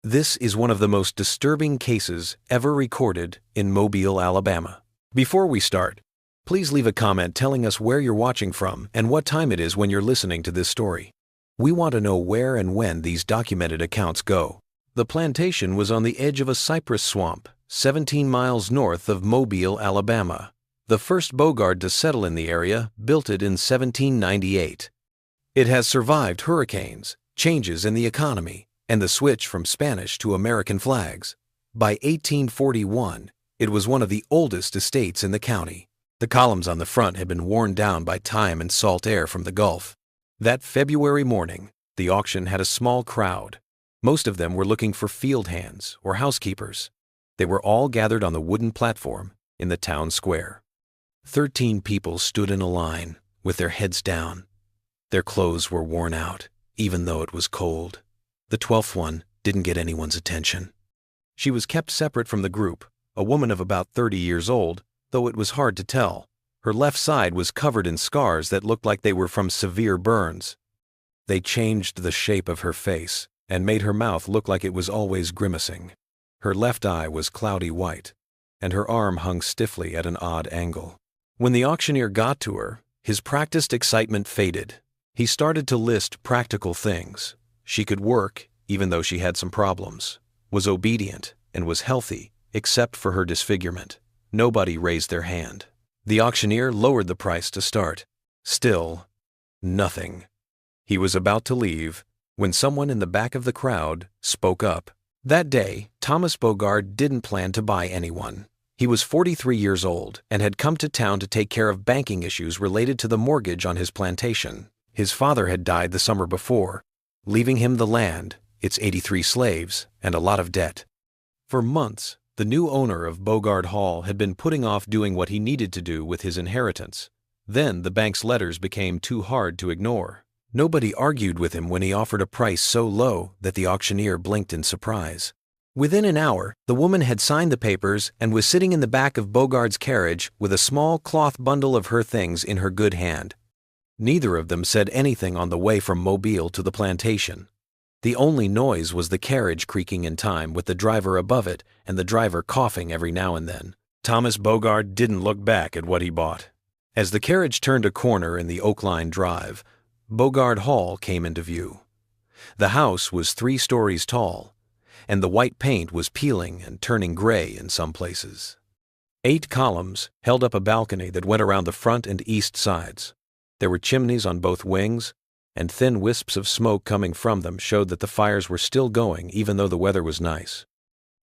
This is one of the most disturbing cases ever recorded in Mobile, Alabama. Before we start, please leave a comment telling us where you're watching from and what time it is when you're listening to this story. We want to know where and when these documented accounts go. The plantation was on the edge of a cypress swamp, 17 miles north of Mobile, Alabama. The first Bogard to settle in the area built it in 1798. It has survived hurricanes, changes in the economy, and the switch from Spanish to American flags. By 1841, it was one of the oldest estates in the county. The columns on the front had been worn down by time and salt air from the Gulf. That February morning, the auction had a small crowd. Most of them were looking for field hands or housekeepers. They were all gathered on the wooden platform in the town square. 13 people stood in a line with their heads down. Their clothes were worn out, even though it was cold. The 12th one didn't get anyone's attention. She was kept separate from the group, a woman of about 30 years old, though it was hard to tell. Her left side was covered in scars that looked like they were from severe burns. They changed the shape of her face and made her mouth look like it was always grimacing. Her left eye was cloudy white, and her arm hung stiffly at an odd angle. When the auctioneer got to her, his practiced excitement faded. He started to list practical things. She could work, even though she had some problems, was obedient, and was healthy, except for her disfigurement. Nobody raised their hand. The auctioneer lowered the price to start. Still, nothing. He was about to leave when someone in the back of the crowd spoke up. That day, Thomas Bogard didn't plan to buy anyone. He was 43 years old and had come to town to take care of banking issues related to the mortgage on his plantation. His father had died the summer before, leaving him the land, its 83 slaves, and a lot of debt. For months, the new owner of Bogard Hall had been putting off doing what he needed to do with his inheritance. Then the bank's letters became too hard to ignore. Nobody argued with him when he offered a price so low that the auctioneer blinked in surprise. Within an hour, the woman had signed the papers and was sitting in the back of Bogard's carriage with a small cloth bundle of her things in her good hand. Neither of them said anything on the way from Mobile to the plantation. The only noise was the carriage creaking in time with the driver above it and the driver coughing every now and then. Thomas Bogard didn't look back at what he bought. As the carriage turned a corner in the Oakline Drive, Bogard Hall came into view. The house was 3 stories tall, and the white paint was peeling and turning gray in some places. 8 columns held up a balcony that went around the front and east sides. There were chimneys on both wings, and thin wisps of smoke coming from them showed that the fires were still going even though the weather was nice.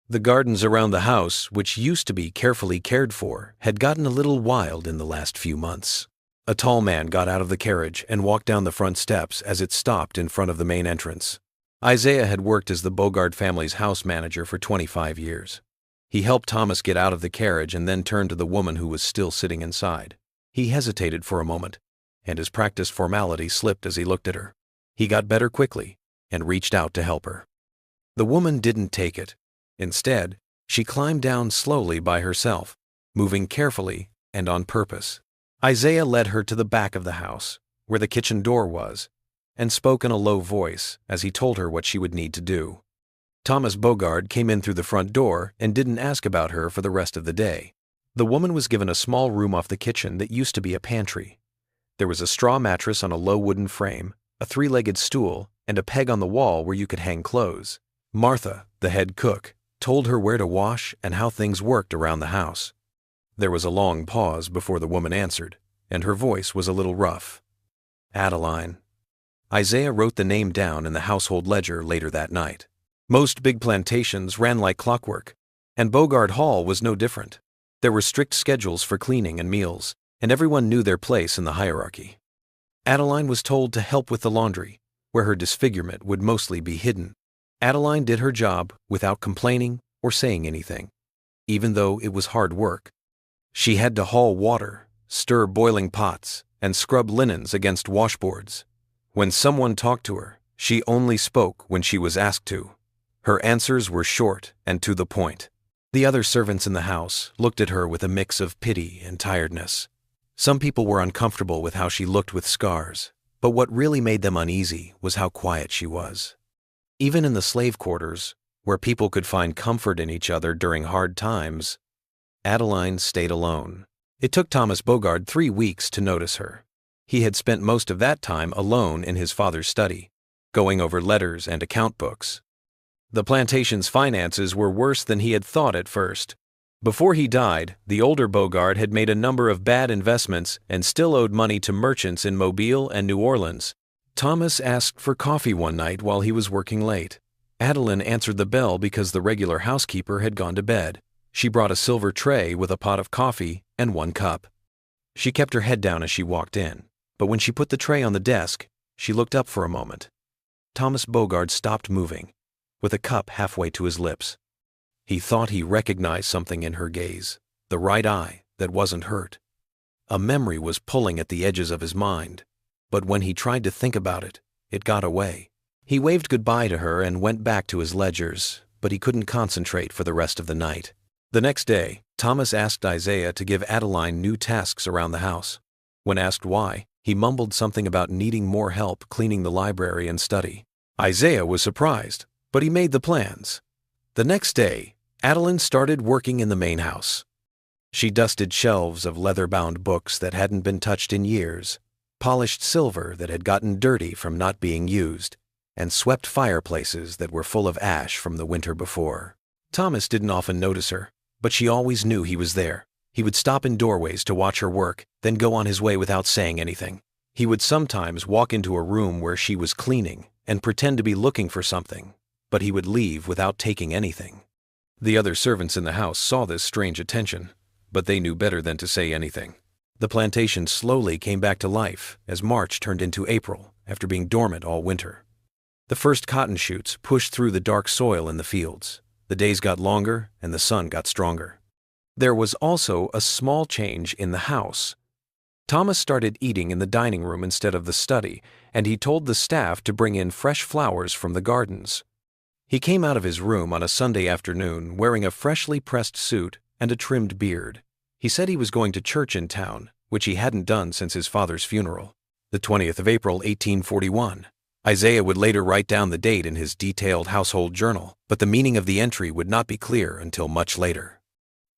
The gardens around the house, which used to be carefully cared for, had gotten a little wild in the last few months. A tall man got out of the carriage and walked down the front steps as it stopped in front of the main entrance. Isaiah had worked as the Bogard family's house manager for 25 years. He helped Thomas get out of the carriage and then turned to the woman who was still sitting inside. He hesitated for a moment, and his practiced formality slipped as he looked at her. He got better quickly and reached out to help her. The woman didn't take it. Instead, she climbed down slowly by herself, moving carefully and on purpose. Isaiah led her to the back of the house, where the kitchen door was, and spoke in a low voice as he told her what she would need to do. Thomas Bogard came in through the front door and didn't ask about her for the rest of the day. The woman was given a small room off the kitchen that used to be a pantry. There was a straw mattress on a low wooden frame, a 3-legged stool, and a peg on the wall where you could hang clothes. Martha, the head cook, told her where to wash and how things worked around the house. There was a long pause before the woman answered, and her voice was a little rough. Adeline. Isaiah wrote the name down in the household ledger later that night. Most big plantations ran like clockwork, and Bogard Hall was no different. There were strict schedules for cleaning and meals, and everyone knew their place in the hierarchy. Adeline was told to help with the laundry, where her disfigurement would mostly be hidden. Adeline did her job without complaining or saying anything, even though it was hard work. She had to haul water, stir boiling pots, and scrub linens against washboards. When someone talked to her, she only spoke when she was asked to. Her answers were short and to the point. The other servants in the house looked at her with a mix of pity and tiredness. Some people were uncomfortable with how she looked with scars, but what really made them uneasy was how quiet she was. Even in the slave quarters, where people could find comfort in each other during hard times, Adeline stayed alone. It took Thomas Bogard 3 weeks to notice her. He had spent most of that time alone in his father's study, going over letters and account books. The plantation's finances were worse than he had thought at first. Before he died, the older Bogard had made a number of bad investments and still owed money to merchants in Mobile and New Orleans. Thomas asked for coffee one night while he was working late. Adeline answered the bell because the regular housekeeper had gone to bed. She brought a silver tray with a pot of coffee and 1 cup. She kept her head down as she walked in, but when she put the tray on the desk, she looked up for a moment. Thomas Bogard stopped moving, with a cup halfway to his lips. He thought he recognized something in her gaze, the right eye that wasn't hurt. A memory was pulling at the edges of his mind, but when he tried to think about it, it got away. He waved goodbye to her and went back to his ledgers, but he couldn't concentrate for the rest of the night. The next day, Thomas asked Isaiah to give Adeline new tasks around the house. When asked why, he mumbled something about needing more help cleaning the library and study. Isaiah was surprised, but he made the plans. The next day, Adeline started working in the main house. She dusted shelves of leather-bound books that hadn't been touched in years, polished silver that had gotten dirty from not being used, and swept fireplaces that were full of ash from the winter before. Thomas didn't often notice her, but she always knew he was there. He would stop in doorways to watch her work, then go on his way without saying anything. He would sometimes walk into a room where she was cleaning and pretend to be looking for something, but he would leave without taking anything. The other servants in the house saw this strange attention, but they knew better than to say anything. The plantation slowly came back to life as March turned into April after being dormant all winter. The first cotton shoots pushed through the dark soil in the fields. The days got longer and the sun got stronger. There was also a small change in the house. Thomas started eating in the dining room instead of the study, and he told the staff to bring in fresh flowers from the gardens. He came out of his room on a Sunday afternoon wearing a freshly pressed suit and a trimmed beard. He said he was going to church in town, which he hadn't done since his father's funeral. The 20th of April, 1841. Isaiah would later write down the date in his detailed household journal, but the meaning of the entry would not be clear until much later.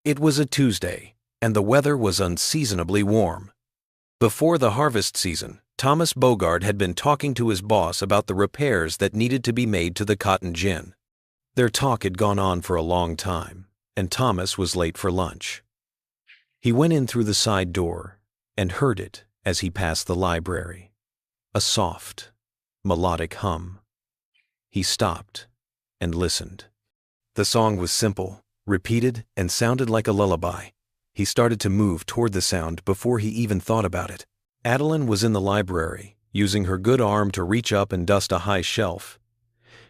It was a Tuesday, and the weather was unseasonably warm. Before the harvest season, Thomas Bogard had been talking to his boss about the repairs that needed to be made to the cotton gin. Their talk had gone on for a long time, and Thomas was late for lunch. He went in through the side door and heard it as he passed the library. A soft, melodic hum. He stopped and listened. The song was simple, repeated, and sounded like a lullaby. He started to move toward the sound before he even thought about it. Adeline was in the library, using her good arm to reach up and dust a high shelf.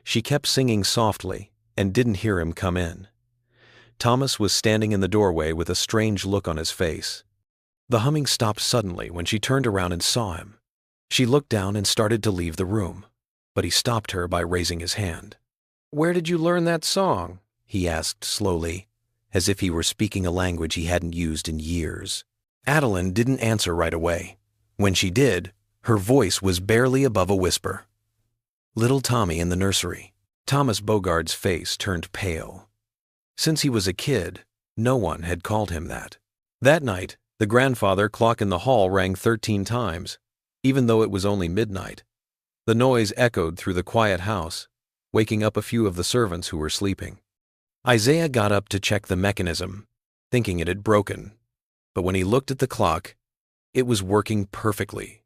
She kept singing softly and didn't hear him come in. Thomas was standing in the doorway with a strange look on his face. The humming stopped suddenly when she turned around and saw him. She looked down and started to leave the room, but he stopped her by raising his hand. "Where did you learn that song?" he asked slowly, as if he were speaking a language he hadn't used in years. Adeline didn't answer right away. When she did, her voice was barely above a whisper. "Little Tommy in the nursery." Thomas Bogard's face turned pale. Since he was a kid, no one had called him that. That night, the grandfather clock in the hall rang 13 times, even though it was only midnight. The noise echoed through the quiet house, waking up a few of the servants who were sleeping. Isaiah got up to check the mechanism, thinking it had broken. But when he looked at the clock, it was working perfectly.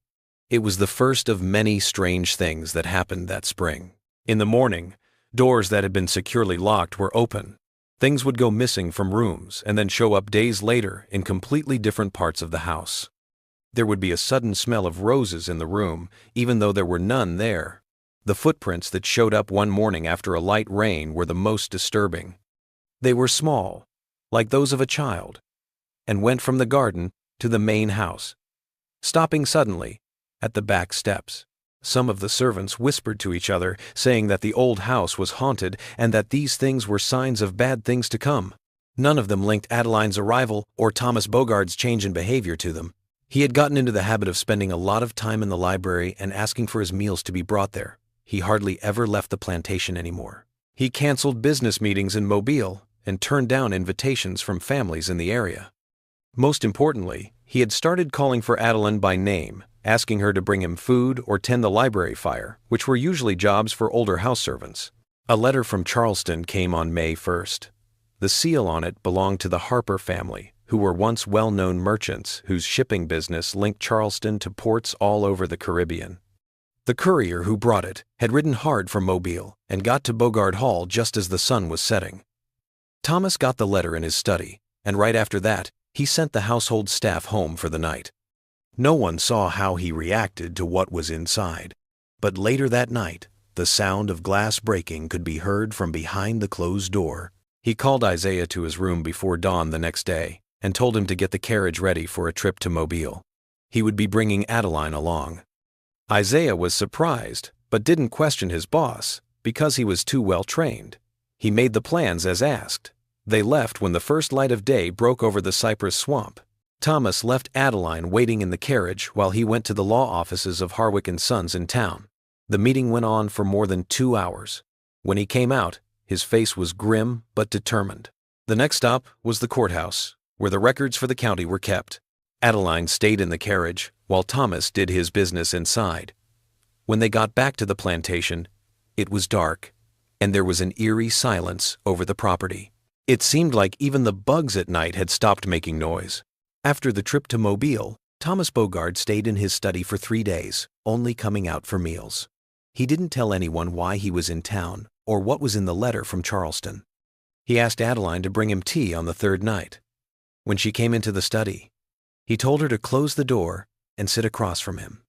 It was the first of many strange things that happened that spring. In the morning, doors that had been securely locked were open. Things would go missing from rooms and then show up days later in completely different parts of the house. There would be a sudden smell of roses in the room, even though there were none there. The footprints that showed up one morning after a light rain were the most disturbing. They were small, like those of a child, and went from the garden to the main house, stopping suddenly at the back steps. Some of the servants whispered to each other, saying that the old house was haunted and that these things were signs of bad things to come. None of them linked Adeline's arrival or Thomas Bogard's change in behavior to them. He had gotten into the habit of spending a lot of time in the library and asking for his meals to be brought there. He hardly ever left the plantation anymore. He canceled business meetings in Mobile and turned down invitations from families in the area. Most importantly, he had started calling for Adeline by name, asking her to bring him food or tend the library fire, which were usually jobs for older house servants. A letter from Charleston came on May 1st. The seal on it belonged to the Harper family, who were once well-known merchants whose shipping business linked Charleston to ports all over the Caribbean. The courier who brought it had ridden hard from Mobile and got to Bogard Hall just as the sun was setting. Thomas got the letter in his study, and right after that, he sent the household staff home for the night. No one saw how he reacted to what was inside, but later that night, the sound of glass breaking could be heard from behind the closed door. He called Isaiah to his room before dawn the next day and told him to get the carriage ready for a trip to Mobile. He would be bringing Adeline along. Isaiah was surprised, but didn't question his boss because he was too well trained. He made the plans as asked. They left when the first light of day broke over the cypress swamp. Thomas left Adeline waiting in the carriage while he went to the law offices of Harwick & Sons in town. The meeting went on for more than 2 hours. When he came out, his face was grim but determined. The next stop was the courthouse, where the records for the county were kept. Adeline stayed in the carriage while Thomas did his business inside. When they got back to the plantation, it was dark, and there was an eerie silence over the property. It seemed like even the bugs at night had stopped making noise. After the trip to Mobile, Thomas Bogard stayed in his study for 3 days, only coming out for meals. He didn't tell anyone why he was in town or what was in the letter from Charleston. He asked Adeline to bring him tea on the 3rd night. When she came into the study, he told her to close the door and sit across from him.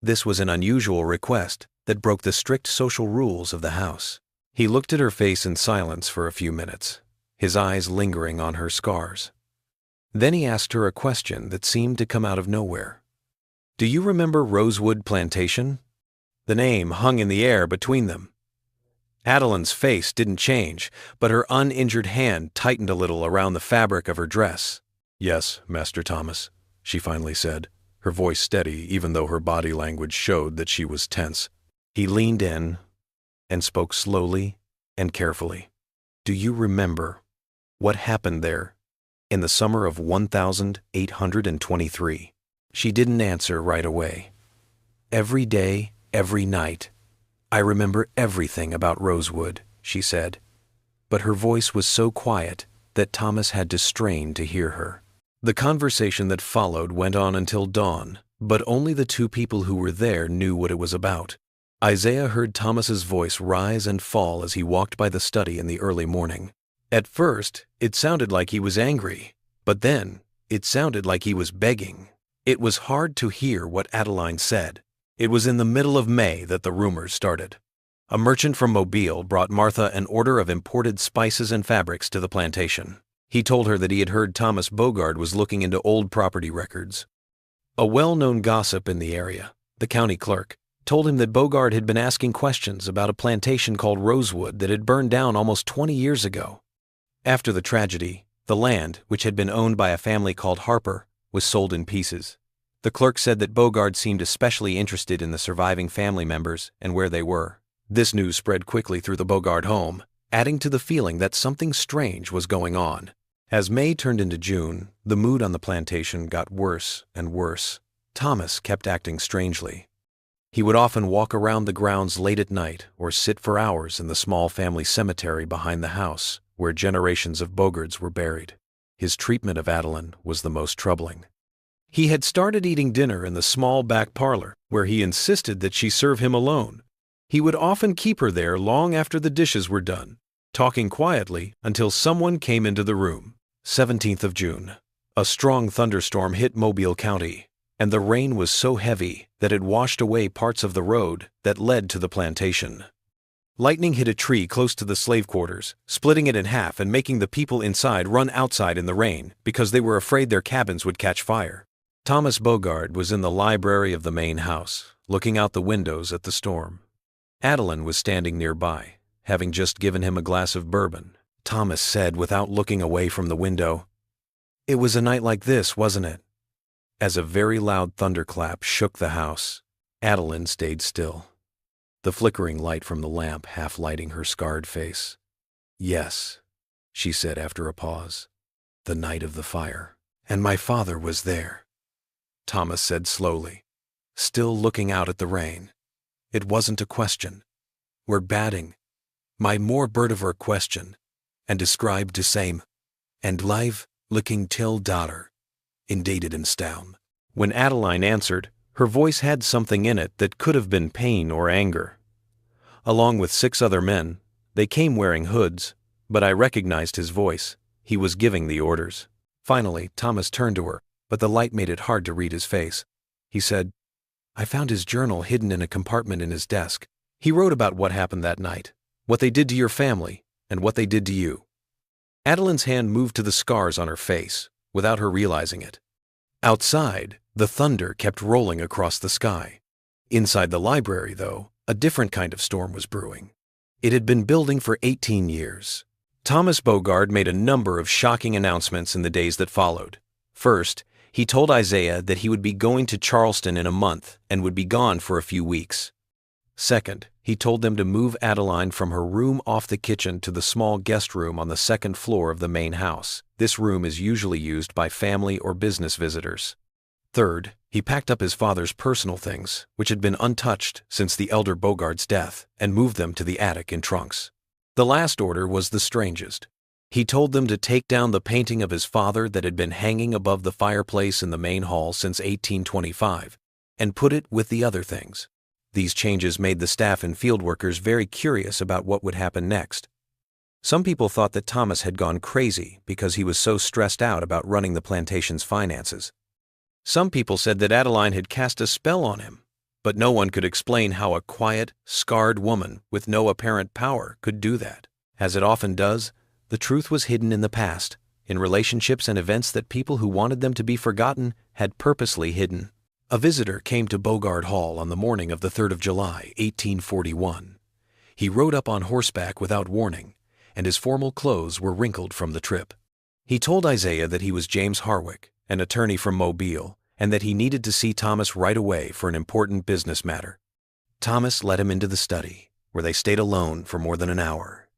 This was an unusual request that broke the strict social rules of the house. He looked at her face in silence for a few minutes, his eyes lingering on her scars. Then he asked her a question that seemed to come out of nowhere. "Do you remember Rosewood Plantation?" The name hung in the air between them. Adeline's face didn't change, but her uninjured hand tightened a little around the fabric of her dress. "Yes, Master Thomas," she finally said, her voice steady even though her body language showed that she was tense. He leaned in and spoke slowly and carefully. "Do you remember what happened there in the summer of 1823? She didn't answer right away. "Every day, every night, I remember everything about Rosewood," she said. But her voice was so quiet that Thomas had to strain to hear her. The conversation that followed went on until dawn, but only the 2 people who were there knew what it was about. Isaiah heard Thomas's voice rise and fall as he walked by the study in the early morning. At first, it sounded like he was angry, but then it sounded like he was begging. It was hard to hear what Adeline said. It was in the middle of May that the rumors started. A merchant from Mobile brought Martha an order of imported spices and fabrics to the plantation. He told her that he had heard Thomas Bogard was looking into old property records. A well-known gossip in the area, the county clerk, told him that Bogard had been asking questions about a plantation called Rosewood that had burned down almost 20 years ago. After the tragedy, the land, which had been owned by a family called Harper, was sold in pieces. The clerk said that Bogard seemed especially interested in the surviving family members and where they were. This news spread quickly through the Bogard home, adding to the feeling that something strange was going on. As May turned into June, the mood on the plantation got worse and worse. Thomas kept acting strangely. He would often walk around the grounds late at night or sit for hours in the small family cemetery behind the house, where generations of Bogards were buried. His treatment of Adeline was the most troubling. He had started eating dinner in the small back parlor, where he insisted that she serve him alone. He would often keep her there long after the dishes were done, talking quietly until someone came into the room. 17th of June. A strong thunderstorm hit Mobile County, and the rain was so heavy that it washed away parts of the road that led to the plantation. Lightning hit a tree close to the slave quarters, splitting it in half and making the people inside run outside in the rain because they were afraid their cabins would catch fire. Thomas Bogard was in the library of the main house, looking out the windows at the storm. Adeline was standing nearby, having just given him a glass of bourbon. Thomas said without looking away from the window, "It was a night like this, wasn't it?" As a very loud thunderclap shook the house, Adeline stayed still. the flickering light from the lamp half lighting her scarred face. "Yes," she said after a pause. "The night of the fire. And my father was there," Thomas said slowly, still looking out at the rain. "It wasn't a question. We're batting. My more birdiver question, and described the same. And live, looking till daughter, indated in stam." When Adeline answered, her voice had something in it that could have been pain or anger. "Along with 6 other men, they came wearing hoods, but I recognized his voice. He was giving the orders." Finally, Thomas turned to her, but the light made it hard to read his face. He said, "I found his journal hidden in a compartment in his desk. He wrote about what happened that night, what they did to your family, and what they did to you." Adeline's hand moved to the scars on her face, without her realizing it. Outside, the thunder kept rolling across the sky. Inside the library, though, a different kind of storm was brewing. It had been building for 18 years. Thomas Bogard made a number of shocking announcements in the days that followed. First, he told Isaiah that he would be going to Charleston in a month and would be gone for a few weeks. Second, he told them to move Adeline from her room off the kitchen to the small guest room on the 2nd floor of the main house. This room is usually used by family or business visitors. Third, he packed up his father's personal things, which had been untouched since the elder Bogard's death, and moved them to the attic in trunks. The last order was the strangest. He told them to take down the painting of his father that had been hanging above the fireplace in the main hall since 1825, and put it with the other things. These changes made the staff and field workers very curious about what would happen next. Some people thought that Thomas had gone crazy because he was so stressed out about running the plantation's finances. Some people said that Adeline had cast a spell on him, but no one could explain how a quiet, scarred woman with no apparent power could do that. As it often does, the truth was hidden in the past, in relationships and events that people who wanted them to be forgotten had purposely hidden. A visitor came to Bogard Hall on the morning of the 3rd of July, 1841. He rode up on horseback without warning, and his formal clothes were wrinkled from the trip. He told Isaiah that he was James Harwick, an attorney from Mobile, and that he needed to see Thomas right away for an important business matter. Thomas led him into the study, where they stayed alone for more than an hour.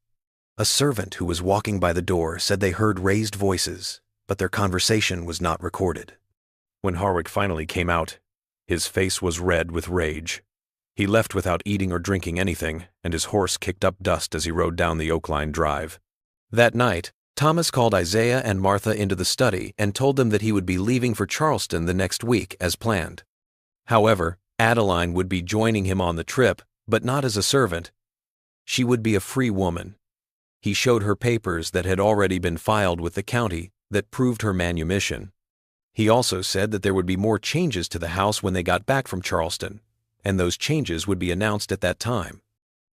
A servant who was walking by the door said they heard raised voices, but their conversation was not recorded. When Harwick finally came out, his face was red with rage. He left without eating or drinking anything, and his horse kicked up dust as he rode down the Oakline Drive. That night, Thomas called Isaiah and Martha into the study and told them that he would be leaving for Charleston the next week as planned. However, Adeline would be joining him on the trip, but not as a servant. She would be a free woman. He showed her papers that had already been filed with the county that proved her manumission. He also said that there would be more changes to the house when they got back from Charleston, and those changes would be announced at that time.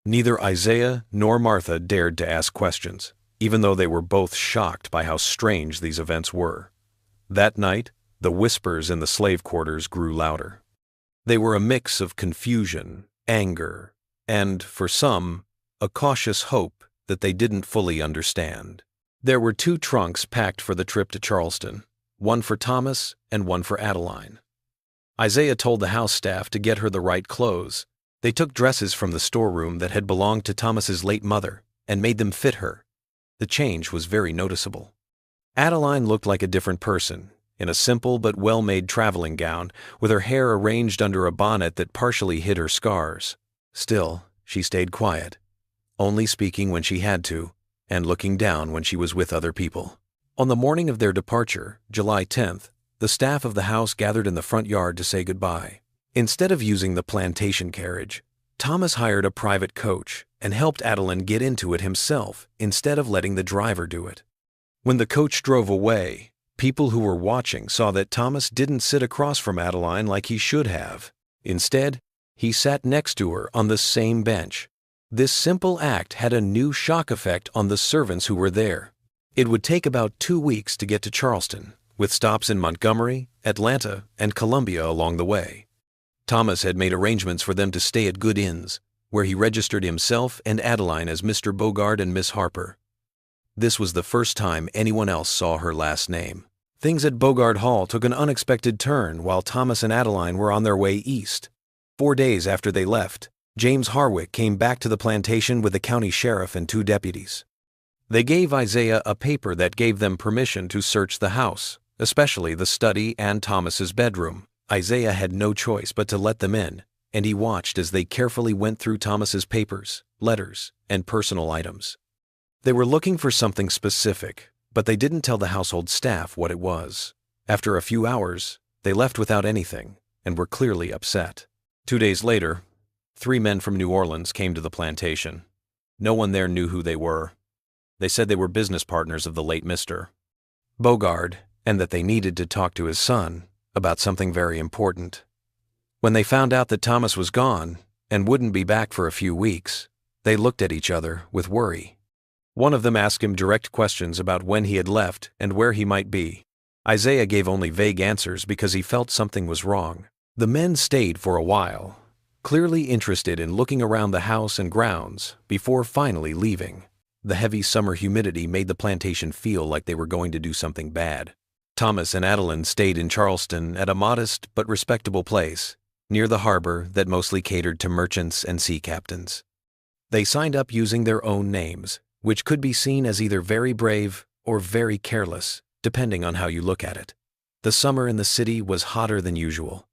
Neither Isaiah nor Martha dared to ask questions, even though they were both shocked by how strange these events were. That night, the whispers in the slave quarters grew louder. They were a mix of confusion, anger, and, for some, a cautious hope that they didn't fully understand. There were 2 trunks packed for the trip to Charleston, one for Thomas and one for Adeline. Isaiah told the house staff to get her the right clothes. They took dresses from the storeroom that had belonged to Thomas's late mother and made them fit her. The change was very noticeable. Adeline looked like a different person, in a simple but well-made traveling gown, with her hair arranged under a bonnet that partially hid her scars. Still, she stayed quiet, only speaking when she had to, and looking down when she was with other people. On the morning of their departure, July 10th, the staff of the house gathered in the front yard to say goodbye. Instead of using the plantation carriage, Thomas hired a private coach and helped Adeline get into it himself instead of letting the driver do it. When the coach drove away, people who were watching saw that Thomas didn't sit across from Adeline like he should have. Instead, he sat next to her on the same bench. This simple act had a new shock effect on the servants who were there. It would take about 2 weeks to get to Charleston, with stops in Montgomery, Atlanta, and Columbia along the way. Thomas had made arrangements for them to stay at good inns, where he registered himself and Adeline as Mr. Bogard and Miss Harper. This was the first time anyone else saw her last name. Things at Bogard Hall took an unexpected turn while Thomas and Adeline were on their way east. 4 days after they left, James Harwick came back to the plantation with the county sheriff and 2 deputies. They gave Isaiah a paper that gave them permission to search the house, especially the study and Thomas's bedroom. Isaiah had no choice but to let them in, and he watched as they carefully went through Thomas's papers, letters, and personal items. They were looking for something specific, but they didn't tell the household staff what it was. After a few hours, they left without anything and were clearly upset. 2 days later, 3 men from New Orleans came to the plantation. No one there knew who they were. They said they were business partners of the late Mr. Bogard and that they needed to talk to his son about something very important. When they found out that Thomas was gone and wouldn't be back for a few weeks, they looked at each other with worry. One of them asked him direct questions about when he had left and where he might be. Isaiah gave only vague answers because he felt something was wrong. The men stayed for a while, clearly interested in looking around the house and grounds before finally leaving. The heavy summer humidity made the plantation feel like they were going to do something bad. Thomas and Adeline stayed in Charleston at a modest but respectable place near the harbor that mostly catered to merchants and sea captains. They signed up using their own names, which could be seen as either very brave or very careless, depending on how you look at it. The summer in the city was hotter than usual.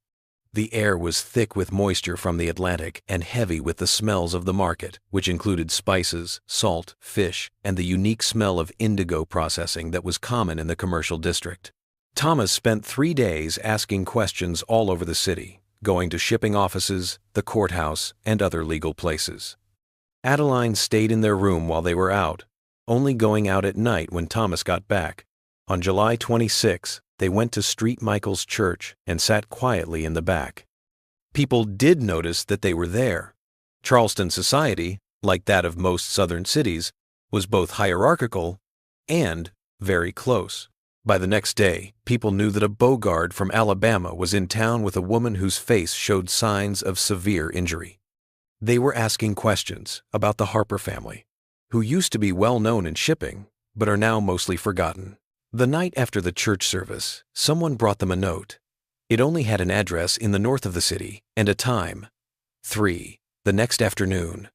The air was thick with moisture from the Atlantic and heavy with the smells of the market, which included spices, salt, fish, and the unique smell of indigo processing that was common in the commercial district. Thomas spent 3 days asking questions all over the city, going to shipping offices, the courthouse, and other legal places. Adeline stayed in their room while they were out, only going out at night when Thomas got back. On July 26, they went to St. Michael's Church and sat quietly in the back. People did notice that they were there. Charleston society, like that of most southern cities, was both hierarchical and very close. By the next day, people knew that a Bogard from Alabama was in town with a woman whose face showed signs of severe injury. They were asking questions about the Harper family, who used to be well known in shipping, but are now mostly forgotten. The night after the church service, someone brought them a note. It only had an address in the north of the city and a time, 3, the next afternoon.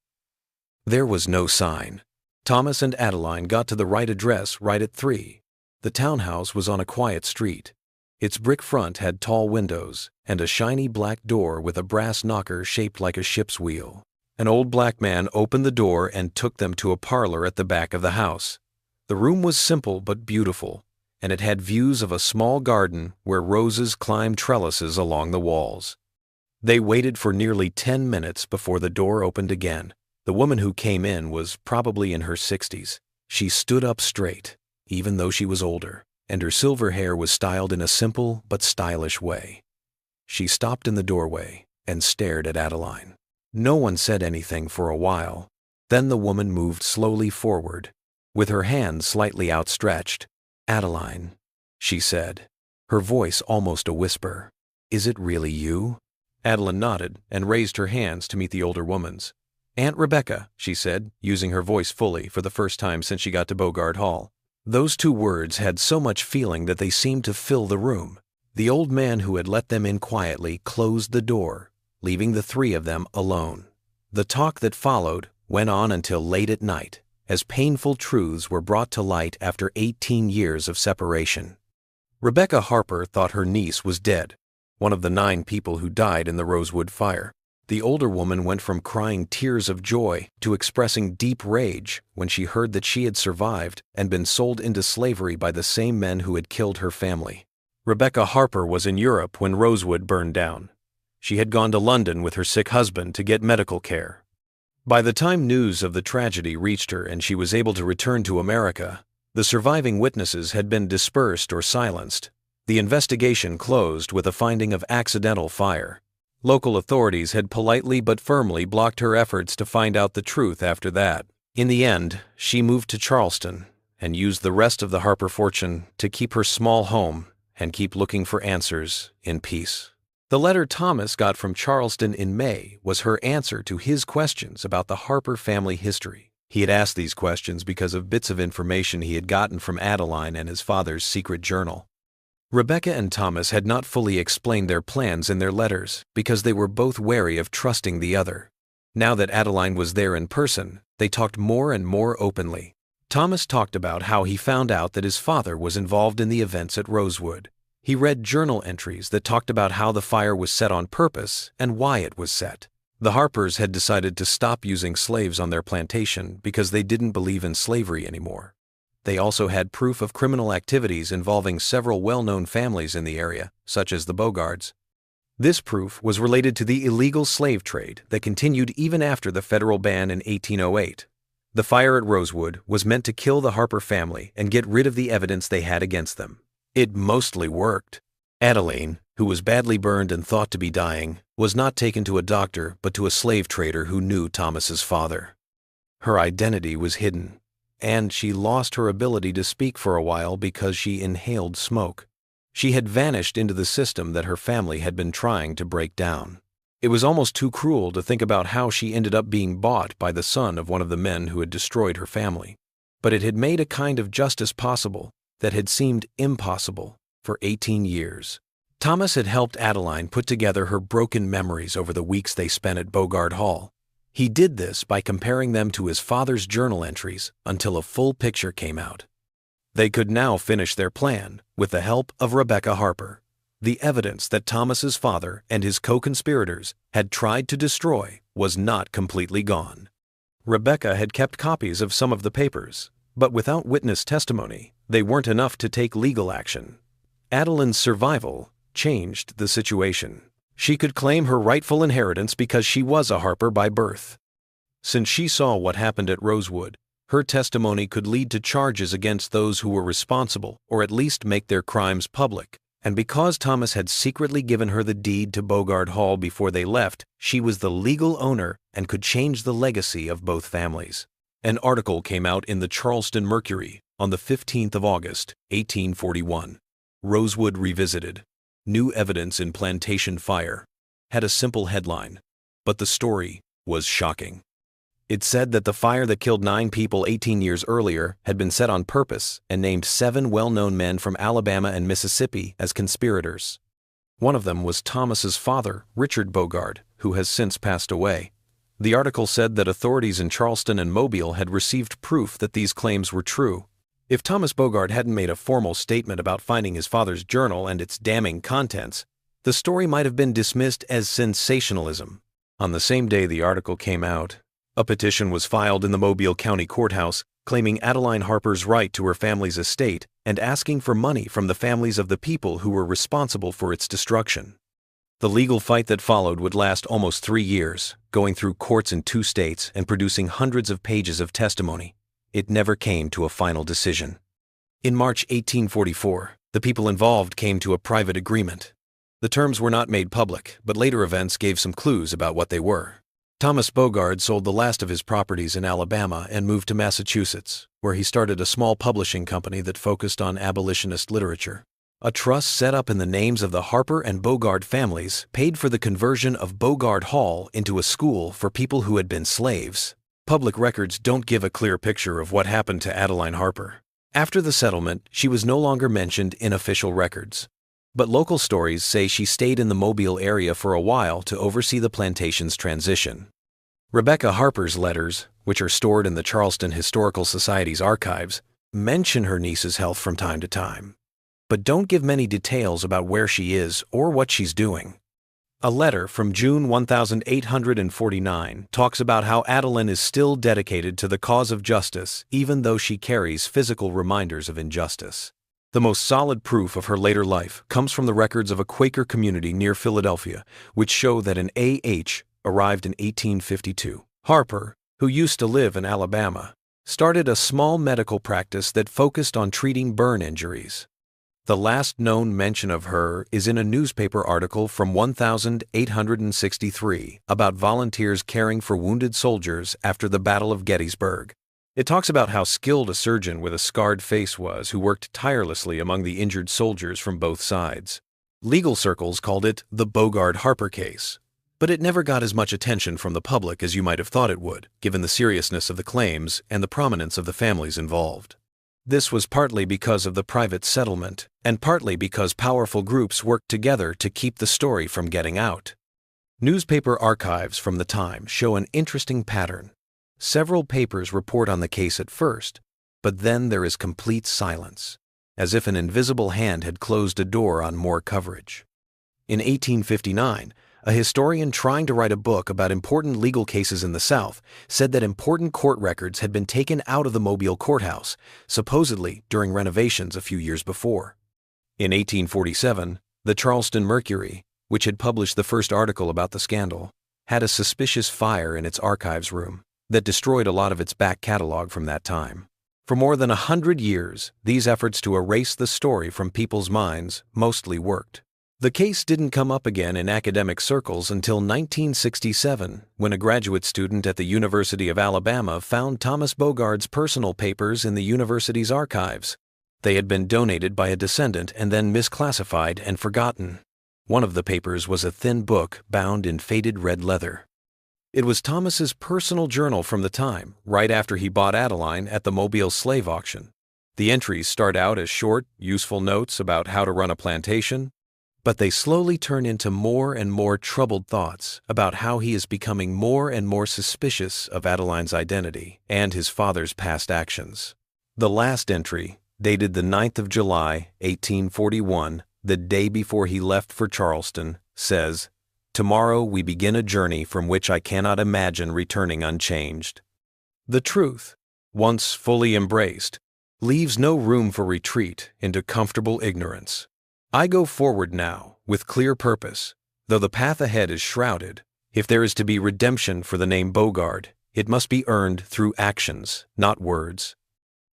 There was no sign. Thomas and Adeline got to the right address right at 3. The townhouse was on a quiet street. Its brick front had tall windows and a shiny black door with a brass knocker shaped like a ship's wheel. An old black man opened the door and took them to a parlor at the back of the house. The room was simple but beautiful, and it had views of a small garden where roses climbed trellises along the walls. They waited for nearly 10 minutes before the door opened again. The woman who came in was probably in her 60s. She stood up straight, even though she was older, and her silver hair was styled in a simple but stylish way. She stopped in the doorway and stared at Adeline. No one said anything for a while. Then the woman moved slowly forward, with her hand slightly outstretched. "Adeline," she said, her voice almost a whisper. "Is it really you?" Adeline nodded and raised her hands to meet the older woman's. "Aunt Rebecca," she said, using her voice fully for the first time since she got to Bogard Hall. Those 2 words had so much feeling that they seemed to fill the room. The old man who had let them in quietly closed the door, leaving the 3 of them alone. The talk that followed went on until late at night, as painful truths were brought to light after 18 years of separation. Rebecca Harper thought her niece was dead, one of the 9 people who died in the Rosewood fire. The older woman went from crying tears of joy to expressing deep rage when she heard that she had survived and been sold into slavery by the same men who had killed her family. Rebecca Harper was in Europe when Rosewood burned down. She had gone to London with her sick husband to get medical care. By the time news of the tragedy reached her and she was able to return to America, the surviving witnesses had been dispersed or silenced. The investigation closed with a finding of accidental fire. Local authorities had politely but firmly blocked her efforts to find out the truth after that. In the end, she moved to Charleston and used the rest of the Harper fortune to keep her small home and keep looking for answers in peace. The letter Thomas got from Charleston in May was her answer to his questions about the Harper family history. He had asked these questions because of bits of information he had gotten from Adeline and his father's secret journal. Rebecca and Thomas had not fully explained their plans in their letters because they were both wary of trusting the other. Now that Adeline was there in person, they talked more and more openly. Thomas talked about how he found out that his father was involved in the events at Rosewood. He read journal entries that talked about how the fire was set on purpose and why it was set. The Harpers had decided to stop using slaves on their plantation because they didn't believe in slavery anymore. They also had proof of criminal activities involving several well-known families in the area, such as the Bogards. This proof was related to the illegal slave trade that continued even after the federal ban in 1808. The fire at Rosewood was meant to kill the Harper family and get rid of the evidence they had against them. It mostly worked. Adeline, who was badly burned and thought to be dying, was not taken to a doctor but to a slave trader who knew Thomas's father. Her identity was hidden, and she lost her ability to speak for a while because she inhaled smoke. She had vanished into the system that her family had been trying to break down. It was almost too cruel to think about how she ended up being bought by the son of one of the men who had destroyed her family. But it had made a kind of justice possible that had seemed impossible for 18 years. Thomas had helped Adeline put together her broken memories over the weeks they spent at Bogard Hall. He did this by comparing them to his father's journal entries until a full picture came out. They could now finish their plan with the help of Rebecca Harper. The evidence that Thomas's father and his co-conspirators had tried to destroy was not completely gone. Rebecca had kept copies of some of the papers, but without witness testimony, they weren't enough to take legal action. Adeline's survival changed the situation. She could claim her rightful inheritance because she was a Harper by birth. Since she saw what happened at Rosewood, her testimony could lead to charges against those who were responsible or at least make their crimes public. And because Thomas had secretly given her the deed to Bogard Hall before they left, she was the legal owner and could change the legacy of both families. An article came out in the Charleston Mercury on the 15th of August, 1841. Rosewood Revisited. New Evidence in Plantation Fire. Had a simple headline, but the story was shocking. It said that the fire that killed 9 people 18 years earlier had been set on purpose and named 7 well-known men from Alabama and Mississippi as conspirators. One of them was Thomas's father, Richard Bogard, who has since passed away. The article said that authorities in Charleston and Mobile had received proof that these claims were true. If Thomas Bogard hadn't made a formal statement about finding his father's journal and its damning contents, the story might have been dismissed as sensationalism. On the same day the article came out, a petition was filed in the Mobile County Courthouse claiming Adeline Harper's right to her family's estate and asking for money from the families of the people who were responsible for its destruction. The legal fight that followed would last almost 3 years, going through courts in 2 states and producing hundreds of pages of testimony. It never came to a final decision. In March 1844, the people involved came to a private agreement. The terms were not made public, but later events gave some clues about what they were. Thomas Bogard sold the last of his properties in Alabama and moved to Massachusetts, where he started a small publishing company that focused on abolitionist literature. A trust set up in the names of the Harper and Bogard families paid for the conversion of Bogard Hall into a school for people who had been slaves. Public records don't give a clear picture of what happened to Adeline Harper. After the settlement, she was no longer mentioned in official records. But local stories say she stayed in the Mobile area for a while to oversee the plantation's transition. Rebecca Harper's letters, which are stored in the Charleston Historical Society's archives, mention her niece's health from time to time, but don't give many details about where she is or what she's doing. A letter from June 1849 talks about how Adeline is still dedicated to the cause of justice even though she carries physical reminders of injustice. The most solid proof of her later life comes from the records of a Quaker community near Philadelphia, which show that an A.H. arrived in 1852. Harper, who used to live in Alabama, started a small medical practice that focused on treating burn injuries. The last known mention of her is in a newspaper article from 1863 about volunteers caring for wounded soldiers after the Battle of Gettysburg. It talks about how skilled a surgeon with a scarred face was who worked tirelessly among the injured soldiers from both sides. Legal circles called it the Bogard-Harper case, but it never got as much attention from the public as you might have thought it would, given the seriousness of the claims and the prominence of the families involved. This was partly because of the private settlement, and partly because powerful groups worked together to keep the story from getting out. Newspaper archives from the time show an interesting pattern. Several papers report on the case at first, but then there is complete silence, as if an invisible hand had closed a door on more coverage. In 1859, a historian trying to write a book about important legal cases in the South said that important court records had been taken out of the Mobile courthouse, supposedly during renovations a few years before. In 1847, the Charleston Mercury, which had published the first article about the scandal, had a suspicious fire in its archives room that destroyed a lot of its back catalog from that time. For more than 100 years, these efforts to erase the story from people's minds mostly worked. The case didn't come up again in academic circles until 1967, when a graduate student at the University of Alabama found Thomas Bogard's personal papers in the university's archives. They had been donated by a descendant and then misclassified and forgotten. One of the papers was a thin book bound in faded red leather. It was Thomas's personal journal from the time, right after he bought Adeline at the Mobile slave auction. The entries start out as short, useful notes about how to run a plantation, but they slowly turn into more and more troubled thoughts about how he is becoming more and more suspicious of Adeline's identity and his father's past actions. The last entry, dated the 9th of July, 1841, the day before he left for Charleston, says, "Tomorrow we begin a journey from which I cannot imagine returning unchanged." The truth, once fully embraced, leaves no room for retreat into comfortable ignorance. I go forward now with clear purpose, though the path ahead is shrouded. If there is to be redemption for the name Bogard, it must be earned through actions, not words.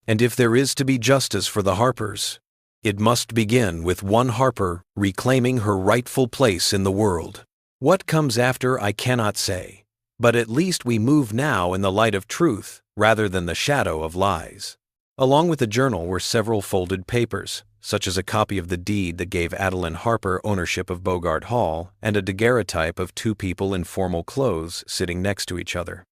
And if there is to be justice for the Harpers, it must begin with one Harper reclaiming her rightful place in the world. What comes after I cannot say, but at least we move now in the light of truth rather than the shadow of lies. Along with the journal were several folded papers, such as a copy of the deed that gave Adeline Harper ownership of Bogard Hall and a daguerreotype of two people in formal clothes sitting next to each other.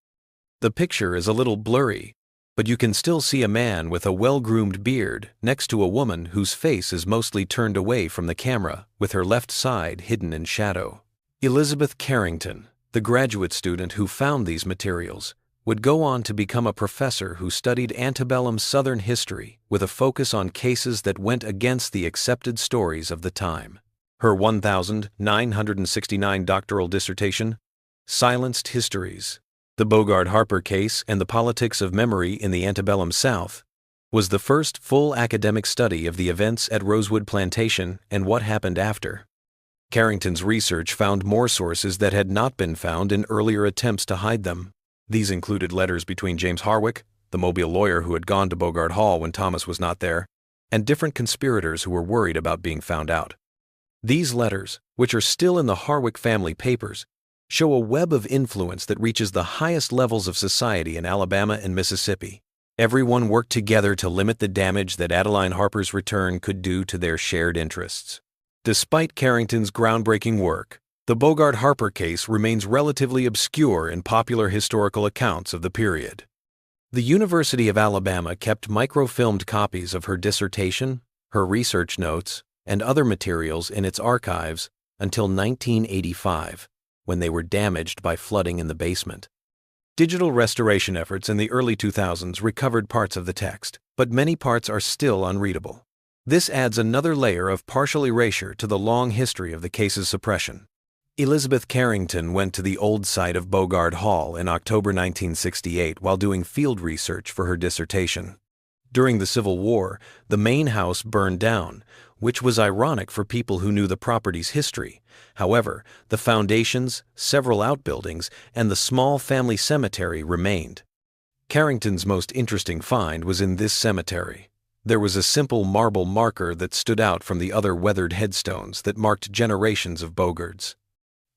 The picture is a little blurry, but you can still see a man with a well-groomed beard next to a woman whose face is mostly turned away from the camera, with her left side hidden in shadow. Elizabeth Carrington, the graduate student who found these materials, would go on to become a professor who studied antebellum Southern history with a focus on cases that went against the accepted stories of the time. Her 1,969 doctoral dissertation, Silenced Histories, The Bogard Harper Case and the Politics of Memory in the Antebellum South, was the first full academic study of the events at Rosewood Plantation and what happened after. Carrington's research found more sources that had not been found in earlier attempts to hide them. These included letters between James Harwick, the Mobile lawyer who had gone to Bogard Hall when Thomas was not there, and different conspirators who were worried about being found out. These letters, which are still in the Harwick family papers, show a web of influence that reaches the highest levels of society in Alabama and Mississippi. Everyone worked together to limit the damage that Adeline Harper's return could do to their shared interests. Despite Carrington's groundbreaking work, the Bogard Harper case remains relatively obscure in popular historical accounts of the period. The University of Alabama kept microfilmed copies of her dissertation, her research notes, and other materials in its archives until 1985, when they were damaged by flooding in the basement. Digital restoration efforts in the early 2000s recovered parts of the text, but many parts are still unreadable. This adds another layer of partial erasure to the long history of the case's suppression. Elizabeth Carrington went to the old site of Bogard Hall in October 1968 while doing field research for her dissertation. During the Civil War, the main house burned down, which was ironic for people who knew the property's history. However, the foundations, several outbuildings, and the small family cemetery remained. Carrington's most interesting find was in this cemetery. There was a simple marble marker that stood out from the other weathered headstones that marked generations of Bogards.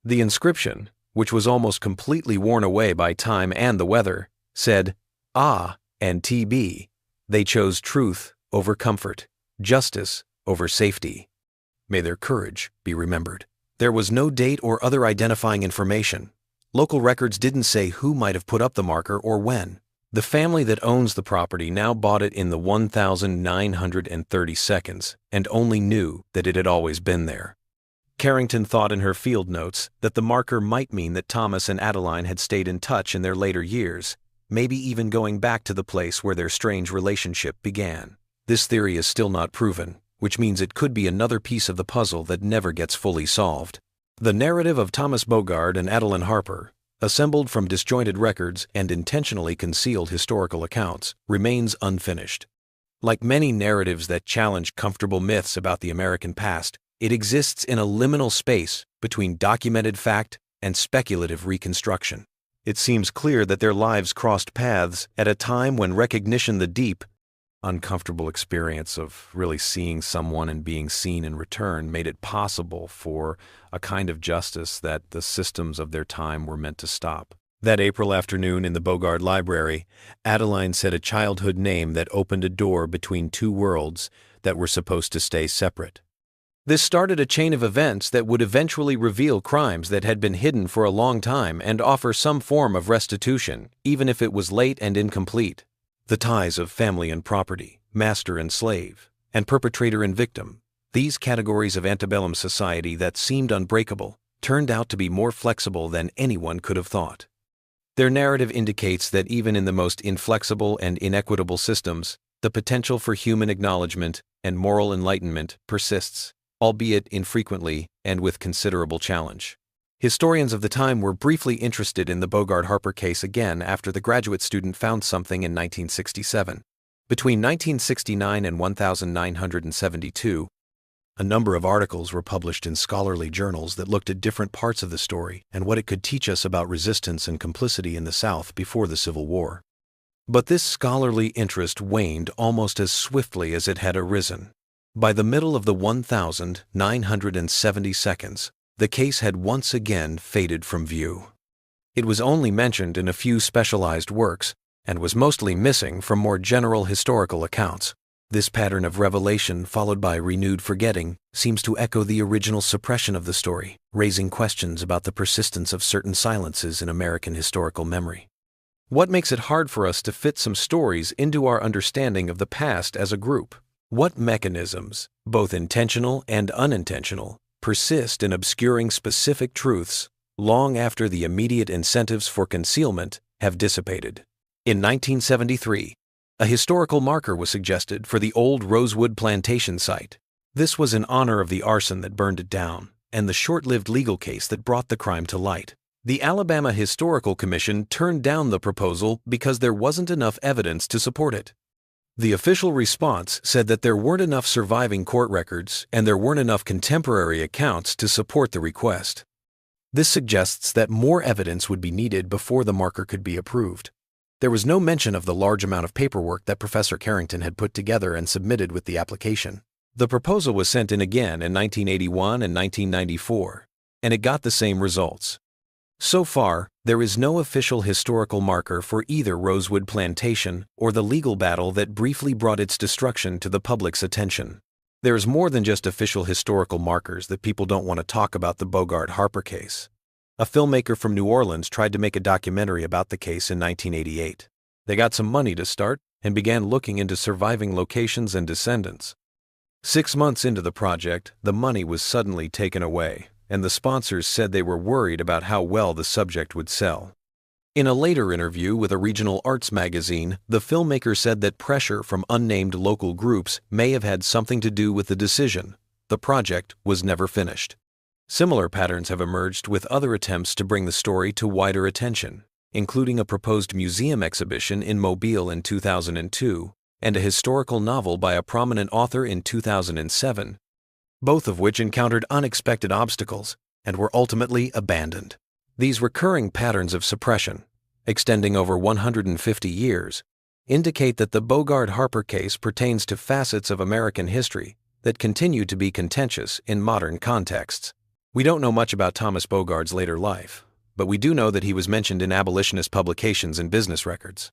The inscription, which was almost completely worn away by time and the weather, said, "Ah, and TB, they chose truth over comfort, justice over safety. May their courage be remembered." There was no date or other identifying information. Local records didn't say who might have put up the marker or when. The family that owns the property now bought it in the 1930 seconds and only knew that it had always been there. Carrington thought in her field notes that the marker might mean that Thomas and Adeline had stayed in touch in their later years, maybe even going back to the place where their strange relationship began. This theory is still not proven, which means it could be another piece of the puzzle that never gets fully solved. The narrative of Thomas Bogard and Adeline Harper, assembled from disjointed records and intentionally concealed historical accounts, remains unfinished. Like many narratives that challenge comfortable myths about the American past, it exists in a liminal space between documented fact and speculative reconstruction. It seems clear that their lives crossed paths at a time when recognition, the deep, uncomfortable experience of really seeing someone and being seen in return, made it possible for a kind of justice that the systems of their time were meant to stop. That April afternoon in the Bogard Library, Adeline said a childhood name that opened a door between two worlds that were supposed to stay separate. This started a chain of events that would eventually reveal crimes that had been hidden for a long time and offer some form of restitution, even if it was late and incomplete. The ties of family and property, master and slave, and perpetrator and victim, these categories of antebellum society that seemed unbreakable, turned out to be more flexible than anyone could have thought. Their narrative indicates that even in the most inflexible and inequitable systems, the potential for human acknowledgement and moral enlightenment persists, albeit infrequently and with considerable challenge. Historians of the time were briefly interested in the Bogard-Harper case again after the graduate student found something in 1967. Between 1969 and 1972, a number of articles were published in scholarly journals that looked at different parts of the story and what it could teach us about resistance and complicity in the South before the Civil War. But this scholarly interest waned almost as swiftly as it had arisen. By the middle of the 1972, the case had once again faded from view. It was only mentioned in a few specialized works and was mostly missing from more general historical accounts. This pattern of revelation followed by renewed forgetting seems to echo the original suppression of the story, raising questions about the persistence of certain silences in American historical memory. What makes it hard for us to fit some stories into our understanding of the past as a group? What mechanisms, both intentional and unintentional, persist in obscuring specific truths long after the immediate incentives for concealment have dissipated? In 1973, a historical marker was suggested for the old Rosewood Plantation site. This was in honor of the arson that burned it down and the short-lived legal case that brought the crime to light. The Alabama Historical Commission turned down the proposal because there wasn't enough evidence to support it. The official response said that there weren't enough surviving court records and there weren't enough contemporary accounts to support the request. This suggests that more evidence would be needed before the marker could be approved. There was no mention of the large amount of paperwork that Professor Carrington had put together and submitted with the application. The proposal was sent in again in 1981 and 1994, and it got the same results. So far, there is no official historical marker for either Rosewood Plantation or the legal battle that briefly brought its destruction to the public's attention. There is more than just official historical markers that people don't want to talk about the Bogard-Harper case. A filmmaker from New Orleans tried to make a documentary about the case in 1988. They got some money to start and began looking into surviving locations and descendants. 6 months into the project, the money was suddenly taken away, and the sponsors said they were worried about how well the subject would sell. In a later interview with a regional arts magazine, the filmmaker said that pressure from unnamed local groups may have had something to do with the decision. The project was never finished. Similar patterns have emerged with other attempts to bring the story to wider attention, including a proposed museum exhibition in Mobile in 2002 and a historical novel by a prominent author in 2007, both of which encountered unexpected obstacles and were ultimately abandoned. These recurring patterns of suppression, extending over 150 years, indicate that the Bogard-Harper case pertains to facets of American history that continue to be contentious in modern contexts. We don't know much about Thomas Bogard's later life, but we do know that he was mentioned in abolitionist publications and business records.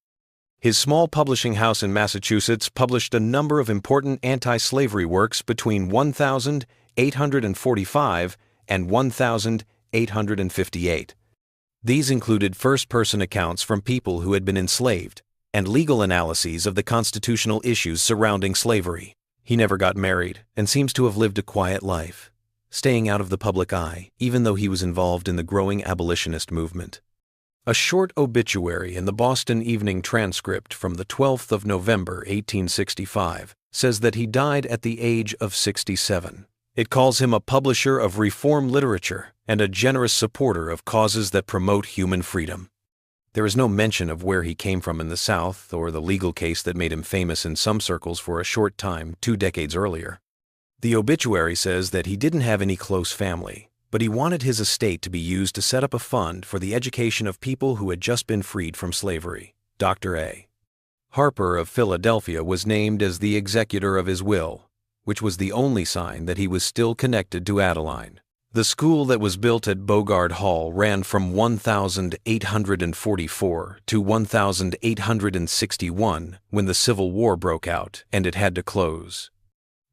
His small publishing house in Massachusetts published a number of important anti-slavery works between 1845 and 1858. These included first-person accounts from people who had been enslaved and legal analyses of the constitutional issues surrounding slavery. He never got married and seems to have lived a quiet life. staying out of the public eye, even though he was involved in the growing abolitionist movement. A short obituary in the Boston Evening Transcript from the 12th of November, 1865, says that he died at the age of 67. It calls him a publisher of reform literature and a generous supporter of causes that promote human freedom. There is no mention of where he came from in the South or the legal case that made him famous in some circles for a short time 2 decades earlier. The obituary says that he didn't have any close family, but he wanted his estate to be used to set up a fund for the education of people who had just been freed from slavery. Dr. A. Harper of Philadelphia was named as the executor of his will, which was the only sign that he was still connected to Adeline. The school that was built at Bogard Hall ran from 1844 to 1861 when the Civil War broke out and it had to close.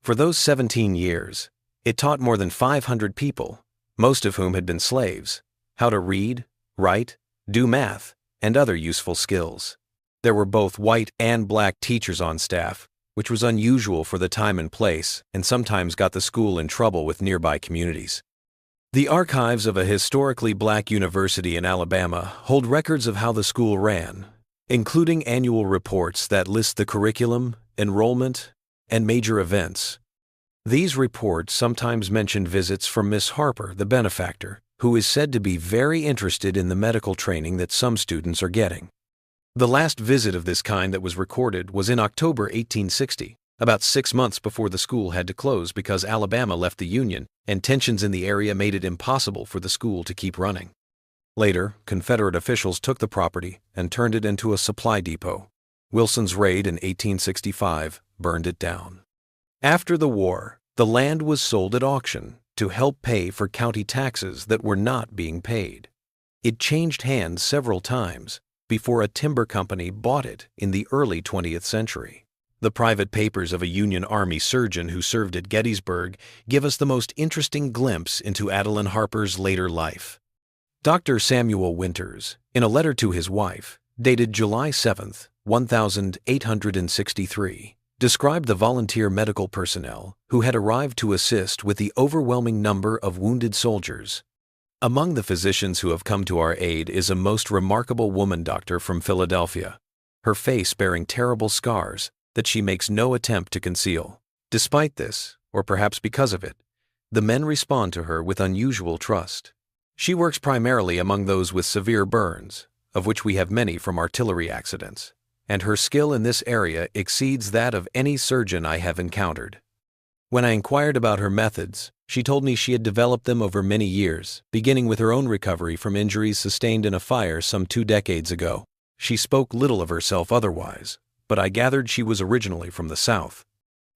For those 17 years, it taught more than 500 people, most of whom had been slaves, how to read, write, do math, and other useful skills. There were both white and black teachers on staff, which was unusual for the time and place and sometimes got the school in trouble with nearby communities. The archives of a historically black university in Alabama hold records of how the school ran, including annual reports that list the curriculum, enrollment, and major events. These reports sometimes mention visits from Miss Harper, the benefactor, who is said to be very interested in the medical training that some students are getting. The last visit of this kind that was recorded was in October 1860, about 6 months before the school had to close because Alabama left the Union and tensions in the area made it impossible for the school to keep running. Later, Confederate officials took the property and turned it into a supply depot. Wilson's raid in 1865 burned it down. After the war, the land was sold at auction to help pay for county taxes that were not being paid. It changed hands several times before a timber company bought it in the early 20th century. The private papers of a Union Army surgeon who served at Gettysburg give us the most interesting glimpse into Adeline Harper's later life. Dr. Samuel Winters, in a letter to his wife, dated July 7, 1863, described the volunteer medical personnel who had arrived to assist with the overwhelming number of wounded soldiers. Among the physicians who have come to our aid is a most remarkable woman doctor from Philadelphia, her face bearing terrible scars that she makes no attempt to conceal. Despite this, or perhaps because of it, the men respond to her with unusual trust. She works primarily among those with severe burns, of which we have many from artillery accidents, and her skill in this area exceeds that of any surgeon I have encountered. When I inquired about her methods, she told me she had developed them over many years, beginning with her own recovery from injuries sustained in a fire some 2 decades ago. She spoke little of herself otherwise, but I gathered she was originally from the South.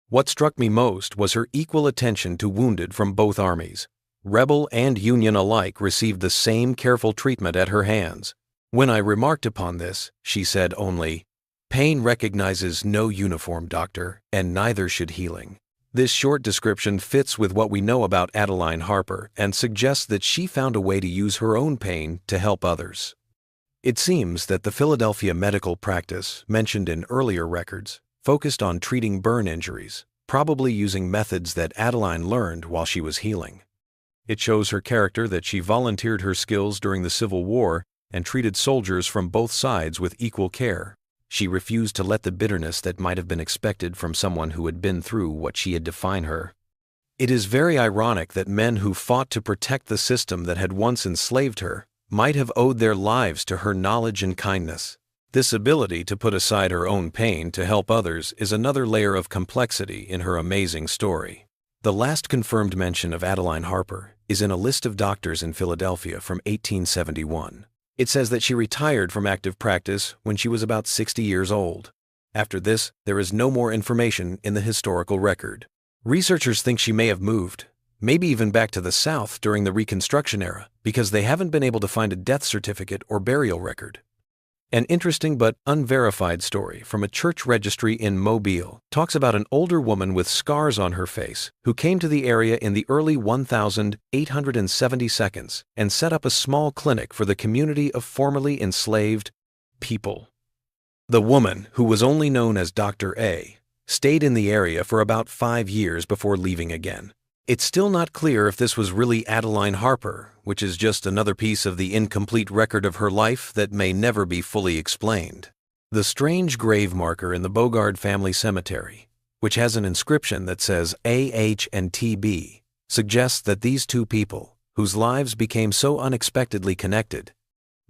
What struck me most was her equal attention to wounded from both armies. Rebel and Union alike received the same careful treatment at her hands. When I remarked upon this, she said only, "Pain recognizes no uniform, doctor, and neither should healing." This short description fits with what we know about Adeline Harper and suggests that she found a way to use her own pain to help others. It seems that the Philadelphia medical practice, mentioned in earlier records, focused on treating burn injuries, probably using methods that Adeline learned while she was healing. It shows her character that she volunteered her skills during the Civil War and treated soldiers from both sides with equal care. She refused to let the bitterness that might have been expected from someone who had been through what she had defined her. It is very ironic that men who fought to protect the system that had once enslaved her might have owed their lives to her knowledge and kindness. This ability to put aside her own pain to help others is another layer of complexity in her amazing story. The last confirmed mention of Adeline Harper is in a list of doctors in Philadelphia from 1871. It says that she retired from active practice when she was about 60 years old. After this, there is no more information in the historical record. Researchers think she may have moved, maybe even back to the South during the Reconstruction era, because they haven't been able to find a death certificate or burial record. An interesting but unverified story from a church registry in Mobile talks about an older woman with scars on her face who came to the area in the early 1872 and set up a small clinic for the community of formerly enslaved people. The woman, who was only known as Dr. A, stayed in the area for about 5 years before leaving again. It's still not clear if this was really Adeline Harper, which is just another piece of the incomplete record of her life that may never be fully explained. The strange grave marker in the Bogard family cemetery, which has an inscription that says AH and TB, suggests that these two people, whose lives became so unexpectedly connected,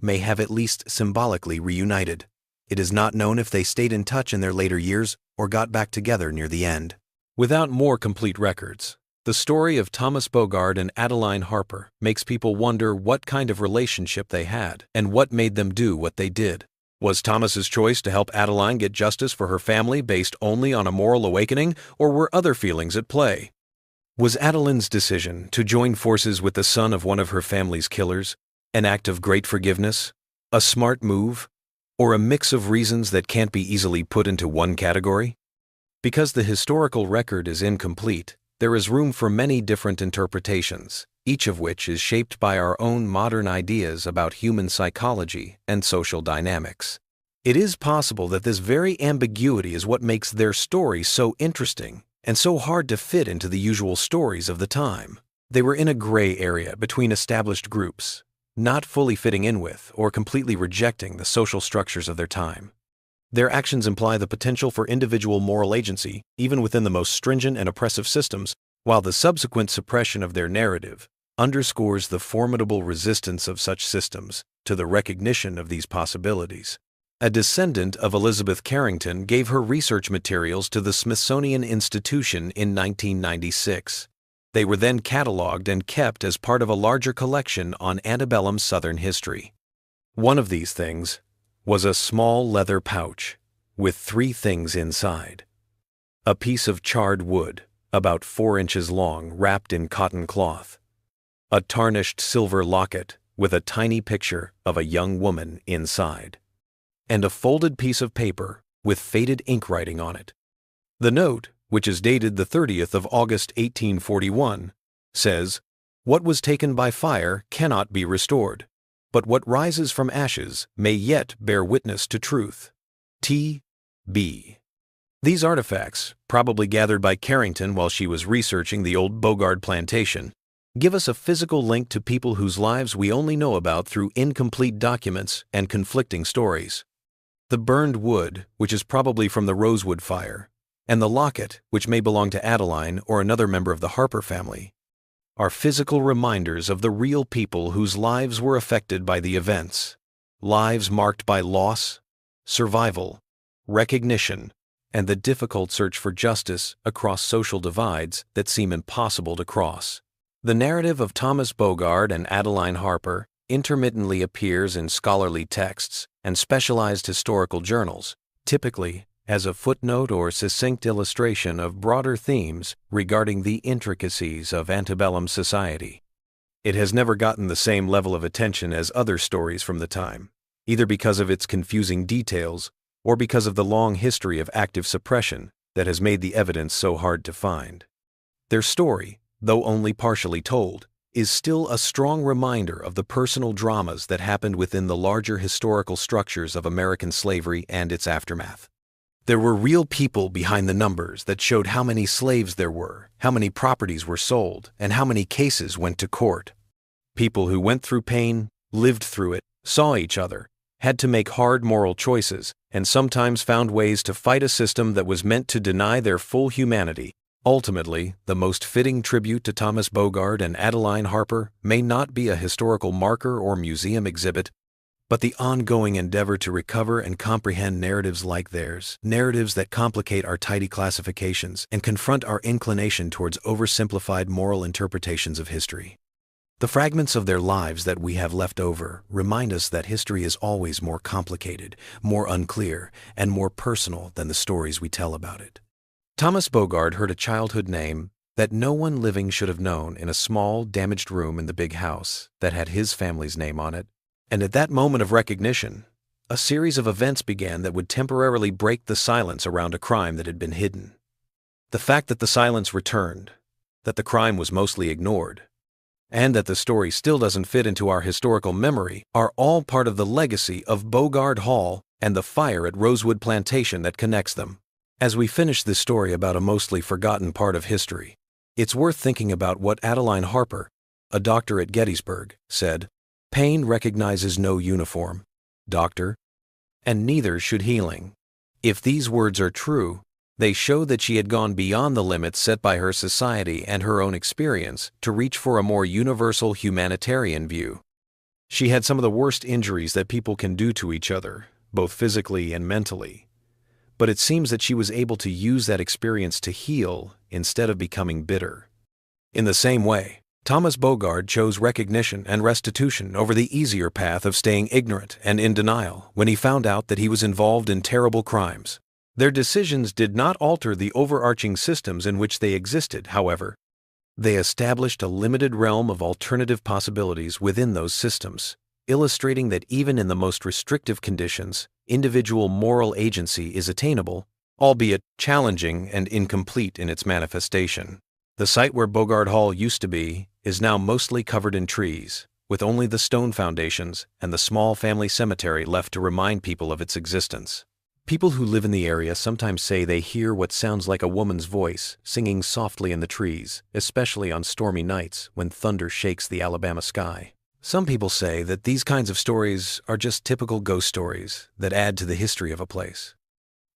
may have at least symbolically reunited. It is not known if they stayed in touch in their later years or got back together near the end. Without more complete records, the story of Thomas Bogard and Adeline Harper makes people wonder what kind of relationship they had and what made them do what they did. Was Thomas's choice to help Adeline get justice for her family based only on a moral awakening, or were other feelings at play? Was Adeline's decision to join forces with the son of one of her family's killers an act of great forgiveness, a smart move, or a mix of reasons that can't be easily put into one category? Because the historical record is incomplete, there is room for many different interpretations, each of which is shaped by our own modern ideas about human psychology and social dynamics. It is possible that this very ambiguity is what makes their story so interesting and so hard to fit into the usual stories of the time. They were in a gray area between established groups, not fully fitting in with or completely rejecting the social structures of their time. Their actions imply the potential for individual moral agency, even within the most stringent and oppressive systems, while the subsequent suppression of their narrative underscores the formidable resistance of such systems to the recognition of these possibilities. A descendant of Elizabeth Carrington gave her research materials to the Smithsonian Institution in 1996. They were then cataloged and kept as part of a larger collection on antebellum Southern history. One of these things was a small leather pouch with 3 things inside. A piece of charred wood, about 4 inches long, wrapped in cotton cloth. A tarnished silver locket with a tiny picture of a young woman inside. And a folded piece of paper with faded ink writing on it. The note, which is dated the 30th of August 1841, says, "What was taken by fire cannot be restored, but what rises from ashes may yet bear witness to truth. T.B." These artifacts, probably gathered by Carrington while she was researching the old Bogard plantation, give us a physical link to people whose lives we only know about through incomplete documents and conflicting stories. The burned wood, which is probably from the Rosewood fire, and the locket, which may belong to Adeline or another member of the Harper family, are physical reminders of the real people whose lives were affected by the events, lives marked by loss, survival, recognition, and the difficult search for justice across social divides that seem impossible to cross. The narrative of Thomas Bogard and Adeline Harper intermittently appears in scholarly texts and specialized historical journals, typically as a footnote or succinct illustration of broader themes regarding the intricacies of antebellum society. It has never gotten the same level of attention as other stories from the time, either because of its confusing details or because of the long history of active suppression that has made the evidence so hard to find. Their story, though only partially told, is still a strong reminder of the personal dramas that happened within the larger historical structures of American slavery and its aftermath. There were real people behind the numbers that showed how many slaves there were, how many properties were sold, and how many cases went to court. People who went through pain, lived through it, saw each other, had to make hard moral choices, and sometimes found ways to fight a system that was meant to deny their full humanity. Ultimately, the most fitting tribute to Thomas Bogard and Adeline Harper may not be a historical marker or museum exhibit, but the ongoing endeavor to recover and comprehend narratives like theirs, narratives that complicate our tidy classifications and confront our inclination towards oversimplified moral interpretations of history. The fragments of their lives that we have left over remind us that history is always more complicated, more unclear, and more personal than the stories we tell about it. Thomas Bogard heard a childhood name that no one living should have known in a small, damaged room in the big house that had his family's name on it. And at that moment of recognition, a series of events began that would temporarily break the silence around a crime that had been hidden. The fact that the silence returned, that the crime was mostly ignored, and that the story still doesn't fit into our historical memory are all part of the legacy of Bogard Hall and the fire at Rosewood Plantation that connects them. As we finish this story about a mostly forgotten part of history, It's worth thinking about what Adeline Harper, a doctor at Gettysburg, said. Pain recognizes no uniform, doctor, and neither should healing. If these words are true, they show that she had gone beyond the limits set by her society and her own experience to reach for a more universal humanitarian view. She had some of the worst injuries that people can do to each other, both physically and mentally. But it seems that she was able to use that experience to heal instead of becoming bitter. In the same way, Thomas Bogard chose recognition and restitution over the easier path of staying ignorant and in denial when he found out that he was involved in terrible crimes. Their decisions did not alter the overarching systems in which they existed, however. They established a limited realm of alternative possibilities within those systems, illustrating that even in the most restrictive conditions, individual moral agency is attainable, albeit challenging and incomplete in its manifestation. The site where Bogard Hall used to be is now mostly covered in trees, with only the stone foundations and the small family cemetery left to remind people of its existence. People who live in the area sometimes say they hear what sounds like a woman's voice singing softly in the trees, especially on stormy nights when thunder shakes the Alabama sky. Some people say that these kinds of stories are just typical ghost stories that add to the history of a place.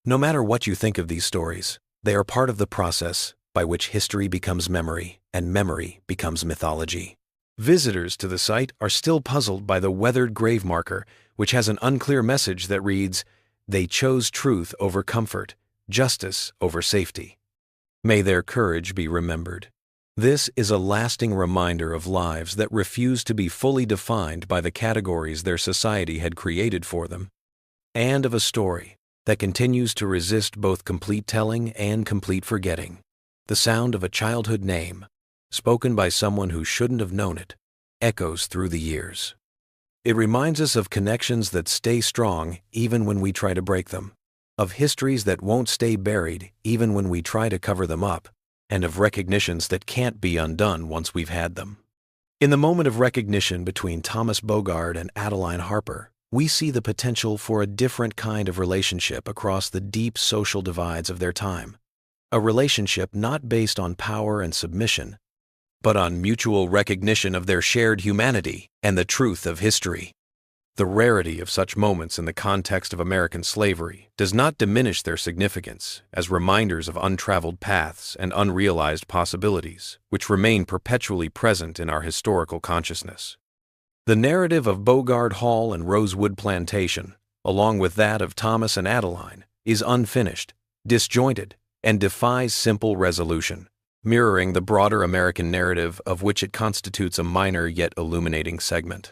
No matter what you think of these stories, they are part of the process by which history becomes memory and memory becomes mythology. Visitors to the site are still puzzled by the weathered grave marker, which has an unclear message that reads, "They chose truth over comfort, justice over safety." May their courage be remembered. This is a lasting reminder of lives that refuse to be fully defined by the categories their society had created for them, and of a story that continues to resist both complete telling and complete forgetting. The sound of a childhood name, spoken by someone who shouldn't have known it, echoes through the years. It reminds us of connections that stay strong even when we try to break them, of histories that won't stay buried even when we try to cover them up, and of recognitions that can't be undone once we've had them. In the moment of recognition between Thomas Bogard and Adeline Harper, we see the potential for a different kind of relationship across the deep social divides of their time. A relationship not based on power and submission, but on mutual recognition of their shared humanity and the truth of history. The rarity of such moments in the context of American slavery does not diminish their significance as reminders of untraveled paths and unrealized possibilities, which remain perpetually present in our historical consciousness. The narrative of Bogard Hall and Rosewood Plantation, along with that of Thomas and Adeline, is unfinished, disjointed, and defies simple resolution, mirroring the broader American narrative of which it constitutes a minor yet illuminating segment.